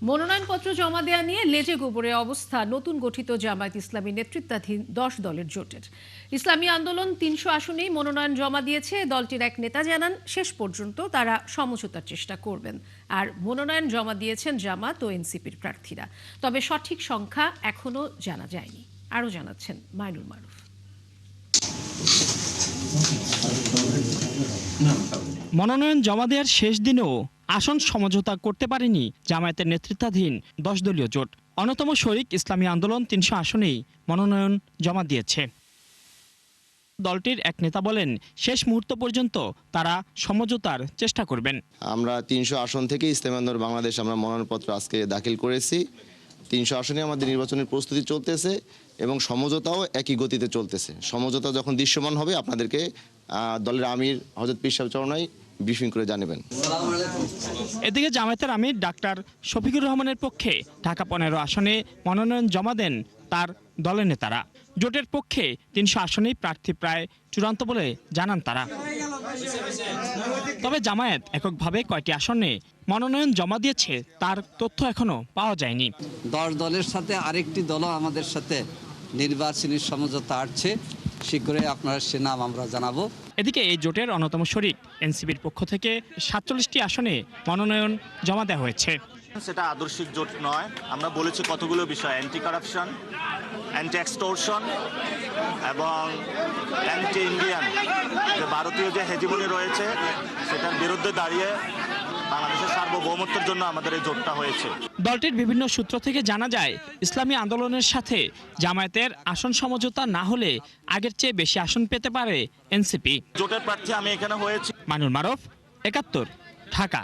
মনোনয়নপত্র জমা দেয়া নিয়ে লেজে গোবরে অবস্থা নতুন গঠিত জামায়াত ইসলামী নেতৃত্বাধীন ১০ দলের জোটের। ইসলামী আন্দোলন ৩০০ আসনেই মনোনয়ন জমা দিয়েছে। দলটির এক নেতা জানান, শেষ পর্যন্ত তারা সমঝোতার চেষ্টা করবেন। আর মনোনয়ন জমা দিয়েছেন জামাত ও এনসিপির প্রার্থীরা। তবে সঠিক সংখ্যা এখনো জানা যায়নি। আরও জানাচ্ছেন মাইনুল মারুফ। মনোনয়ন জমা দেওয়ার শেষ দিনেও আসন সমঝোতা করতে পারেনি জামায়াতের নেতৃত্বাধীন ১০ দলীয় জোট। অন্যতম শরিক ইসলামী আন্দোলন ৩০০ আসনেই মনোনয়ন জমা দিয়েছে। দলটির এক নেতা বলেন, শেষ মুহূর্ত পর্যন্ত তারা সমঝোতার চেষ্টা করবেন। আমরা ৩০০ আসন থেকে ইসলামী আন্দোলন বাংলাদেশ আমরা মনোনয়নপত্র আজকে দাখিল করেছি। ৩০০ আসনে আমাদের নির্বাচনের প্রস্তুতি চলতেছে এবং সমঝোতাও একই গতিতে চলতেছে। সমঝোতা যখন দৃশ্যমান হবে আপনাদেরকে দলের আমির হযরত পীর সাহেব চরণাই ব্রিফিং করে জানাবেন। এদিকে জামায়াতের আমির ডাক্তার শফিকুর রহমানের পক্ষে ঢাকা ১৫ আসনে মনোনয়ন জমা দেন তার দলের নেতারা। জোটের পক্ষে ৩০০ আসনেই প্রার্থী প্রায় চূড়ান্ত বলে জানান তারা। তবে জামায়াত এককভাবে কয়টি আসনে মনোনয়ন জমা দিয়েছে তার তথ্য এখনো পাওয়া যায়নি। ১০ দলের সাথে আরেকটি দলও আমাদের সাথে নির্বাচনী সমঝোতা আসছে, শীঘ্রই আপনার সে নাম আমরা জানাবো। এদিকে এই জোটের অন্যতম শরিক এনসিপির পক্ষ থেকে ৪৭টি আসনে মনোনয়ন জমা দেওয়া হয়েছে। সেটা আদর্শিক জোট নয়। আমরা বলেছি কতগুলো বিষয়, অ্যান্টি কারাপশন, অ্যান্টি এক্সটোরশন এবং অ্যান্টি ইন্ডিয়ান, যে ভারতীয় যে হেজিমনি রয়েছে সেটার বিরুদ্ধে দাঁড়িয়ে বাংলাদেশের সার্বভৌমত্বের জন্য আমাদের এই জোটটা হয়েছে। দলটির বিভিন্ন সূত্র থেকে জানা যায়, ইসলামী আন্দোলনের সাথে জামায়াতের আসন সমঝোতা না হলে আগের চেয়ে বেশি আসন পেতে পারে এনসিপি। জোটের প্রার্থী আমি এখানে হয়েছি। মাইনুল মারুফ, ৭১, ঢাকা।